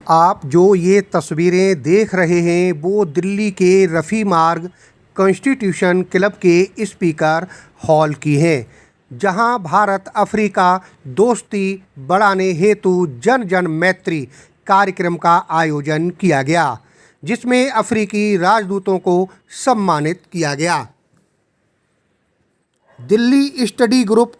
आप जो ये तस्वीरें देख रहे हैं वो दिल्ली के रफ़ी मार्ग कॉन्स्टिट्यूशन क्लब के स्पीकर हॉल की हैं, जहां भारत अफ्रीका दोस्ती बढ़ाने हेतु जन जन मैत्री कार्यक्रम का आयोजन किया गया, जिसमें अफ्रीकी राजदूतों को सम्मानित किया गया। दिल्ली स्टडी ग्रुप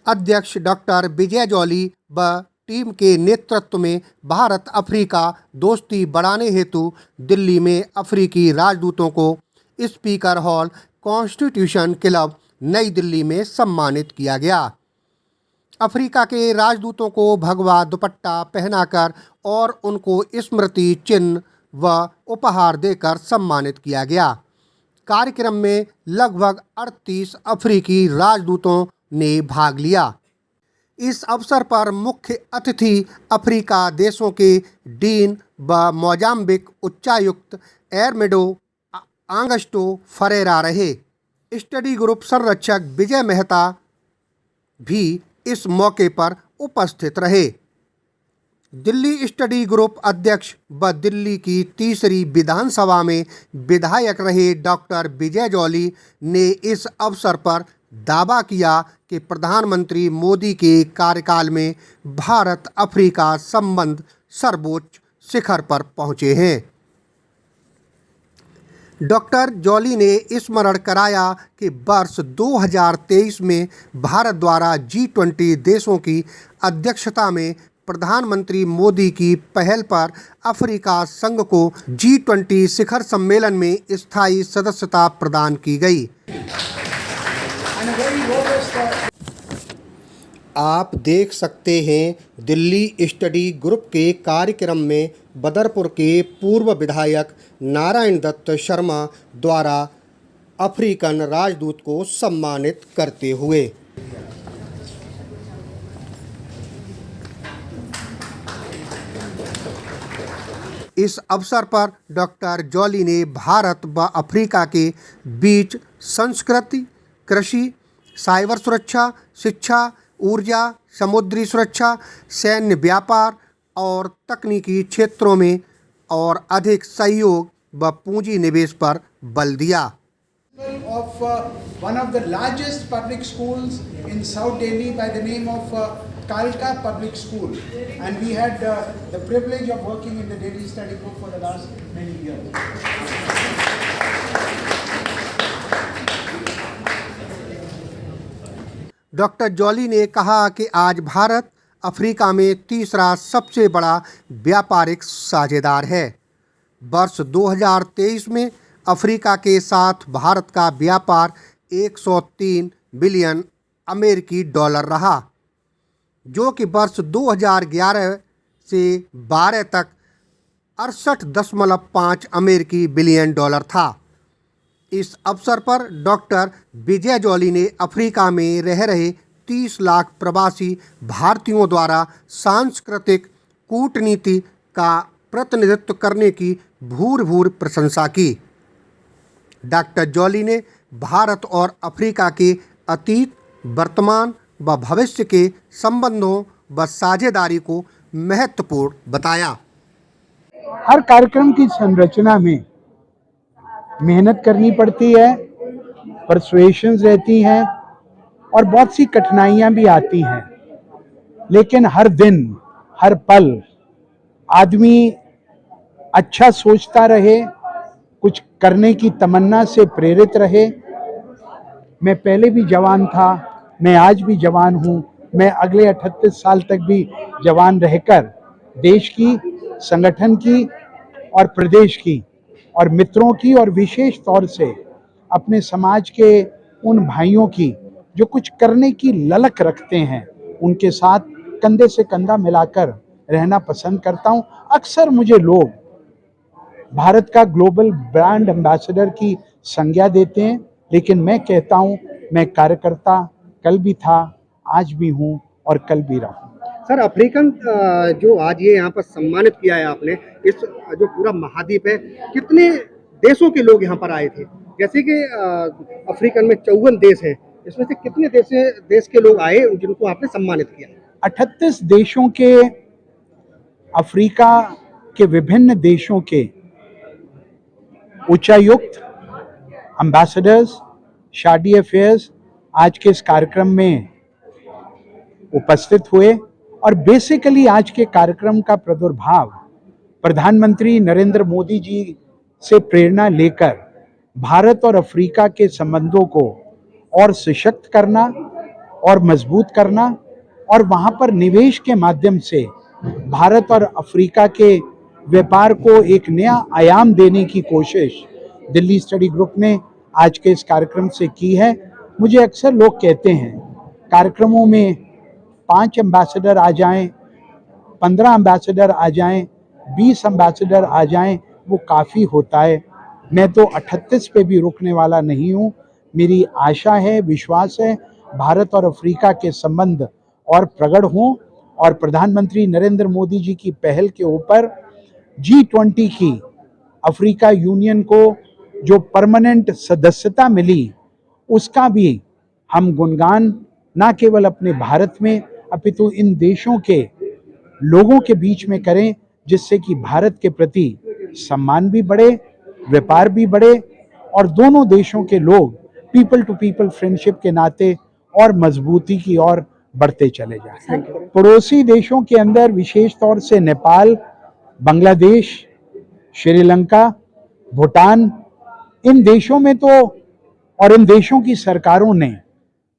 अध्यक्ष डॉक्टर विजय जॉली व टीम के नेतृत्व में भारत अफ्रीका दोस्ती बढ़ाने हेतु दिल्ली में अफ्रीकी राजदूतों को स्पीकर हॉल कॉन्स्टिट्यूशन क्लब नई दिल्ली में सम्मानित किया गया। अफ्रीका के राजदूतों को भगवा दुपट्टा पहनाकर और उनको स्मृति चिन्ह व उपहार देकर सम्मानित किया गया। कार्यक्रम में लगभग 38 अफ्रीकी राजदूतों ने भाग लिया। इस अवसर पर मुख्य अतिथि अफ्रीका देशों के डीन व मोजाम्बिक उच्चायुक्त एरमेडो आंगस्टो फरेरा रहे। स्टडी ग्रुप संरक्षक विजय मेहता भी इस मौके पर उपस्थित रहे। दिल्ली स्टडी ग्रुप अध्यक्ष व दिल्ली की तीसरी विधानसभा में विधायक रहे डॉक्टर विजय जॉली ने इस अवसर पर दावा किया कि प्रधानमंत्री मोदी के कार्यकाल में भारत अफ्रीका संबंध सर्वोच्च शिखर पर पहुंचे हैं। डॉक्टर जॉली ने स्मरण कराया कि वर्ष 2023 में भारत द्वारा G20 देशों की अध्यक्षता में प्रधानमंत्री मोदी की पहल पर अफ्रीका संघ को G20 शिखर सम्मेलन में स्थायी सदस्यता प्रदान की गई। आप देख सकते हैं दिल्ली स्टडी ग्रुप के कार्यक्रम में बदरपुर के पूर्व विधायक नारायण दत्त शर्मा द्वारा अफ्रीकन राजदूत को सम्मानित करते हुए। इस अवसर पर डॉक्टर जॉली ने भारत व अफ्रीका के बीच संस्कृति, कृषि, साइबर सुरक्षा, शिक्षा, ऊर्जा, समुद्री सुरक्षा, सैन्य व्यापार और तकनीकी क्षेत्रों में और अधिक सहयोग व पूंजी निवेश पर बल दिया। Of one of the largest public schools in South Delhi by the name of Kalka Public School, and we had the privilege of working in the Delhi study group for the last many years. Doctor jolly ने कहा कि आज Bharat Africa में तीसरा सबसे बड़ा व्यापारिक साझेदार है। वर्ष 2023 में अफ्रीका के साथ भारत का व्यापार 103 बिलियन अमेरिकी डॉलर रहा, जो कि वर्ष 2011 से 12 तक 68.5 अमेरिकी बिलियन डॉलर था। इस अवसर पर डॉक्टर विजय जॉली ने अफ्रीका में रह रहे 30 लाख प्रवासी भारतीयों द्वारा सांस्कृतिक कूटनीति का प्रतिनिधित्व करने की भूर प्रशंसा की। डॉक्टर जॉली ने भारत और अफ्रीका के अतीत, वर्तमान व भविष्य के संबंधों व साझेदारी को महत्वपूर्ण बताया। हर कार्यक्रम की संरचना में मेहनत करनी पड़ती है, परसुएशंस रहती हैं और बहुत सी कठिनाइयां भी आती हैं, लेकिन हर दिन हर पल आदमी अच्छा सोचता रहे, कुछ करने की तमन्ना से प्रेरित रहे। मैं पहले भी जवान था, मैं आज भी जवान हूँ, मैं अगले 38 साल तक भी जवान रहकर देश की, संगठन की और प्रदेश की और मित्रों की और विशेष तौर से अपने समाज के उन भाइयों की जो कुछ करने की ललक रखते हैं, उनके साथ कंधे से कंधा मिलाकर रहना पसंद करता हूं। अक्सर मुझे लोग भारत का ग्लोबल ब्रांड एम्बेसडर की संज्ञा देते हैं, लेकिन मैं कहता हूं मैं कार्यकर्ता कल भी था, आज भी हूं और कल भी रहूं। सर, अफ्रीकन जो आज ये यहाँ पर सम्मानित किया है आपने, इस जो पूरा महाद्वीप है, कितने देशों के लोग यहाँ पर आए थे? जैसे कि अफ्रीकन में 54 देश हैं, इसमें से कितने देश के लोग आए जिनको आपने सम्मानित किया? 38 देशों के अफ्रीका कि विभिन्न देशों के उच्चायुक्त, एम्बेसडर्स, शादी अफेयर्स आज के इस कार्यक्रम में उपस्थित हुए और बेसिकली आज के कार्यक्रम का प्रादुर्भाव प्रधानमंत्री नरेंद्र मोदी जी से प्रेरणा लेकर भारत और अफ्रीका के संबंधों को और सशक्त करना और मजबूत करना और वहां पर निवेश के माध्यम से भारत और अफ्रीका के व्यापार को एक नया आयाम देने की कोशिश दिल्ली स्टडी ग्रुप ने आज के इस कार्यक्रम से की है। मुझे अक्सर लोग कहते हैं कार्यक्रमों में 5 एम्बेसडर आ जाएं, 15 एम्बेसडर आ जाएं, 20 एम्बेसडर आ जाएं, वो काफ़ी होता है। मैं तो 38 पे भी रुकने वाला नहीं हूँ। मेरी आशा है, विश्वास है भारत और अफ्रीका के संबंध और प्रगाढ़ हों और प्रधानमंत्री नरेंद्र मोदी जी की पहल के ऊपर G20 की अफ्रीका यूनियन को जो परमानेंट सदस्यता मिली उसका भी हम गुणगान ना केवल अपने भारत में अपितु इन देशों के लोगों के बीच में करें, जिससे कि भारत के प्रति सम्मान भी बढ़े, व्यापार भी बढ़े और दोनों देशों के लोग पीपल टू पीपल फ्रेंडशिप के नाते और मजबूती की ओर बढ़ते चले जाएं। पड़ोसी देशों के अंदर विशेष तौर से नेपाल, बांग्लादेश, श्रीलंका, भूटान, इन देशों में तो और इन देशों की सरकारों ने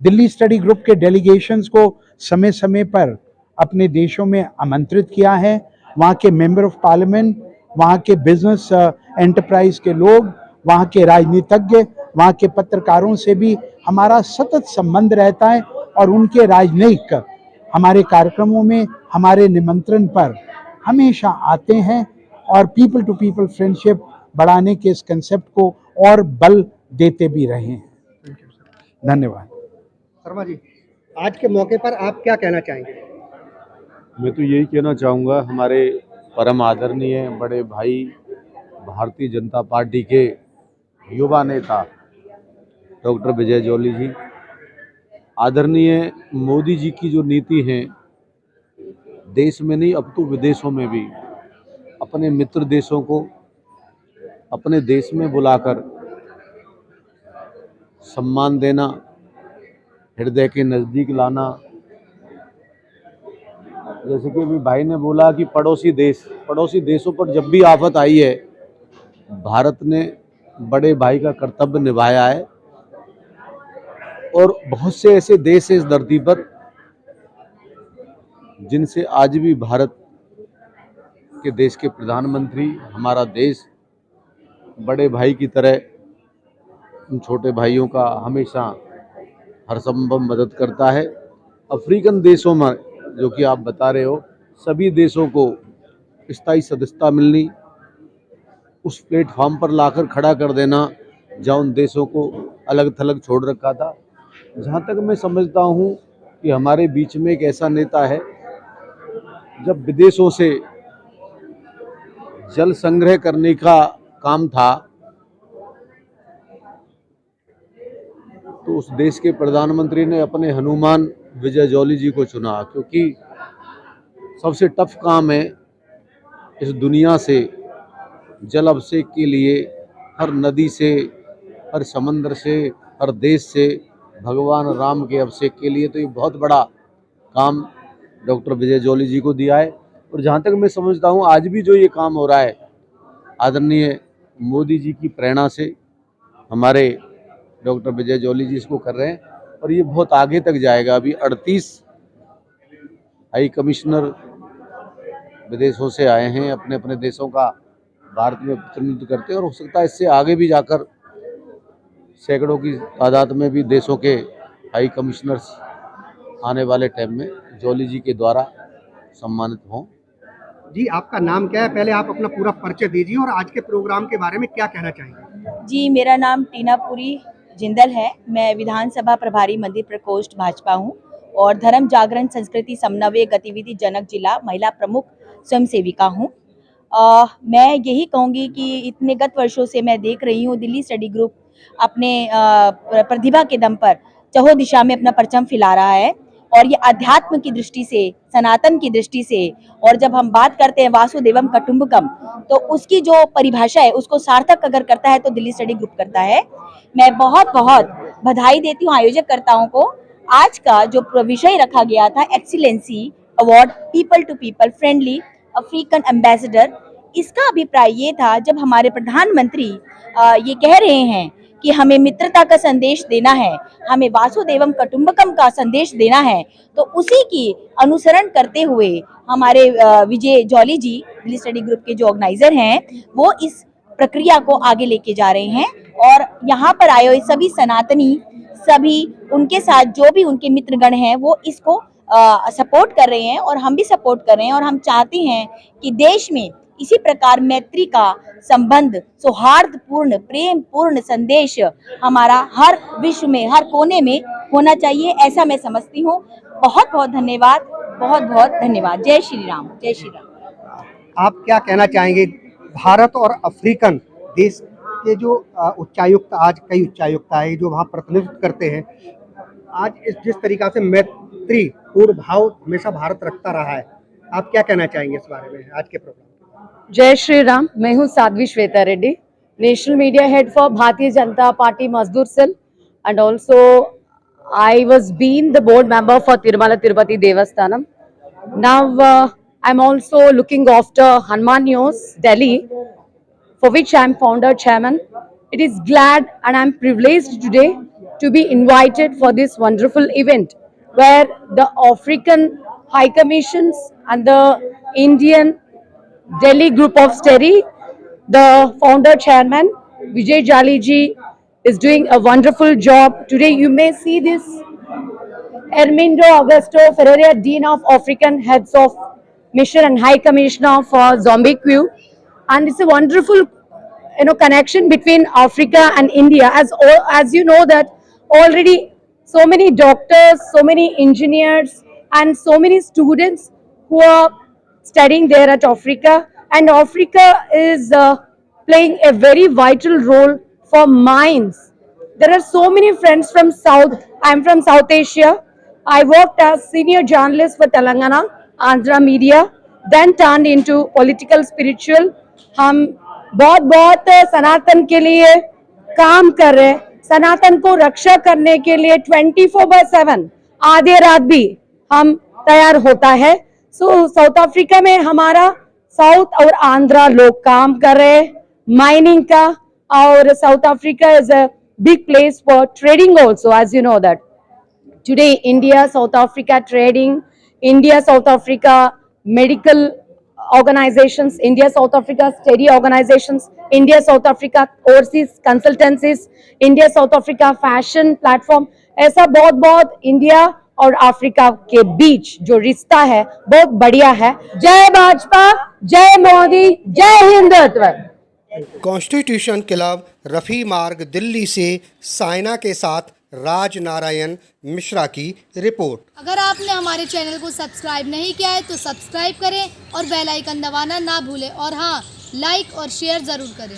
दिल्ली स्टडी ग्रुप के डेलीगेशंस को समय समय पर अपने देशों में आमंत्रित किया है। वहाँ के मेंबर ऑफ पार्लियामेंट, वहाँ के बिजनेस एंटरप्राइज के लोग, वहाँ के राजनीतिज्ञ, वहाँ के पत्रकारों से भी हमारा सतत संबंध रहता है और उनके राजनयिक हमारे कार्यक्रमों में हमारे निमंत्रण पर हमेशा आते हैं और पीपल टू पीपल फ्रेंडशिप बढ़ाने के इस कंसेप्ट को और बल देते भी रहे हैं। धन्यवाद। शर्मा जी, आज के मौके पर आप क्या कहना चाहेंगे? मैं तो यही कहना चाहूँगा, हमारे परम आदरणीय बड़े भाई भारतीय जनता पार्टी के युवा नेता डॉक्टर विजय जॉली जी, आदरणीय मोदी जी की जो नीति है, देश में नहीं अब तो विदेशों में भी अपने मित्र देशों को अपने देश में बुलाकर सम्मान देना, हृदय के नज़दीक लाना। जैसे कि अभी भाई ने बोला कि पड़ोसी देशों पर जब भी आफत आई है, भारत ने बड़े भाई का कर्तव्य निभाया है और बहुत से ऐसे देश हैं इस धरती पर जिनसे आज भी भारत के देश के प्रधानमंत्री, हमारा देश बड़े भाई की तरह उन छोटे भाइयों का हमेशा हर संभव मदद करता है। अफ्रीकन देशों में जो कि आप बता रहे हो, सभी देशों को स्थायी सदस्यता मिलनी, उस प्लेटफॉर्म पर लाकर खड़ा कर देना जहाँ उन देशों को अलग थलग छोड़ रखा था। जहाँ तक मैं समझता हूँ कि हमारे बीच में एक ऐसा नेता है, जब विदेशों से जल संग्रह करने का काम था तो उस देश के प्रधानमंत्री ने अपने हनुमान विजय जॉली जी को चुना, क्योंकि सबसे टफ काम है इस दुनिया से जल अभिषेक के लिए हर नदी से, हर समंदर से, हर देश से भगवान राम के अभिषेक के लिए। तो ये बहुत बड़ा काम डॉक्टर विजय जॉली जी को दिया है और जहाँ तक मैं समझता हूँ आज भी जो ये काम हो रहा है आदरणीय मोदी जी की प्रेरणा से हमारे डॉक्टर विजय जॉली जी इसको कर रहे हैं और ये बहुत आगे तक जाएगा। अभी 38 हाई कमिश्नर विदेशों से आए हैं, अपने अपने देशों का भारत में प्रतिनिधित्व करते हैं और हो सकता है इससे आगे भी जाकर सैकड़ों की तादाद में भी देशों के हाई कमिश्नर्स आने वाले टाइम में जॉली जी के द्वारा सम्मानित हों। जी, आपका नाम क्या है? पहले आप अपना पूरा परिचय दीजिए और आज के प्रोग्राम के बारे में क्या कहना चाहेंगे? जी, मेरा नाम टीनापुरी जिंदल है। मैं विधानसभा प्रभारी मंदिर प्रकोष्ठ भाजपा हूँ और धर्म जागरण संस्कृति समन्वय गतिविधि जनक जिला महिला प्रमुख स्वयं सेविका हूँ। मैं यही कहूँगी कि इतने गत वर्षों से मैं देख रही हूँ दिल्ली स्टडी ग्रुप अपने प्रतिभा के दम पर चहुं दिशा में अपना परचम फैला रहा है और ये अध्यात्म की दृष्टि से, सनातन की दृष्टि से, और जब हम बात करते हैं वासुदेवम कुटुंबकम, तो उसकी जो परिभाषा है उसको सार्थक अगर करता है तो दिल्ली स्टडी ग्रुप करता है। मैं बहुत बहुत बधाई देती हूँ आयोजककर्ताओं को। आज का जो विषय रखा गया था, excellency award people to people friendly African ambassador, इसका अभिप्राय ये था, जब हमारे प्रधानमंत्री ये कह रहे हैं कि हमें मित्रता का संदेश देना है, हमें वासुदेवम कुटुंबकम का संदेश देना है, तो उसी की अनुसरण करते हुए हमारे विजय जॉली जी, दिल्ली स्टडी ग्रुप के जो ऑर्गेनाइजर हैं, वो इस प्रक्रिया को आगे लेके जा रहे हैं। और यहाँ पर आए हुए सभी सनातनी, सभी उनके साथ जो भी उनके मित्रगण हैं, वो इसको सपोर्ट कर रहे हैं और हम भी सपोर्ट कर रहे हैं। और हम चाहते हैं कि देश में इसी प्रकार मैत्री का संबंध, सौहार्दपूर्ण, प्रेम पूर्ण संदेश हमारा हर विश्व में, हर कोने में होना चाहिए, ऐसा मैं समझती हूँ। बहुत बहुत धन्यवाद, बहुत बहुत धन्यवाद। जय श्री राम, जय श्री राम। आप क्या कहना चाहेंगे, भारत और अफ्रीकन देश के जो उच्चायुक्त, आज कई उच्चायुक्त आए जो वहाँ प्रतिनिधित्व करते हैं, आज इस जिस तरीका से मैत्री पूर्ण भाव हमेशा भारत रखता रहा है, आप क्या कहना चाहेंगे इस बारे में आज के प्रोग्राम? जय श्री राम। मैं हूँ Sadhvi Shweta Reddy, national media head for Bharatiya Janata party मजदूर cell, and also I was been the board member for Tirumala Tirupati Devasthanam. Now I'm also looking after Hanuman News Delhi, for which I'm founder chairman. It is glad and I'm privileged today to be invited for this wonderful event where the African High Commissions and the Indian Delhi Group of Study, the founder chairman Vijay Jali ji is doing a wonderful job. Today you may see this Ermindo Augusto Ferreira, Dean of African Heads of Mission and High Commissioner for Zombique, and it's a wonderful connection between Africa and India. As you know that already so many doctors, so many engineers and so many students who are studying there at Africa, and Africa is playing a very vital role for mines. There are so many friends from South. I'm from South Asia. I worked as senior journalist for Telangana, Andhra Media, then turned into political spiritual. हम बहुत सनातन के लिए काम कर रहे हैं, सनातन को रक्षा करने के लिए 24/7 आधे रात भी हम तैयार होता है। सो साउथ अफ्रीका में हमारा साउथ और आंध्रा लोग काम कर रहे हैं माइनिंग का, और South Africa is a big place for trading also, as you know that today India South Africa trading, India South Africa medical organizations, India South Africa study organizations, India South Africa overseas consultancies, India South Africa fashion platform, ऐसा बहुत India और Africa के बीच जो रिश्ता है बहुत बढ़िया है। जय भाजपा, जय मोदी, जय हिंदुत्व। कॉन्स्टिट्यूशन क्लब रफी मार्ग दिल्ली से साइना के साथ राज नारायण मिश्रा की रिपोर्ट। अगर आपने हमारे चैनल को सब्सक्राइब नहीं किया है तो सब्सक्राइब करें और बेल आइकन दबाना ना भूलें, और हाँ, लाइक और शेयर ज़रूर करें।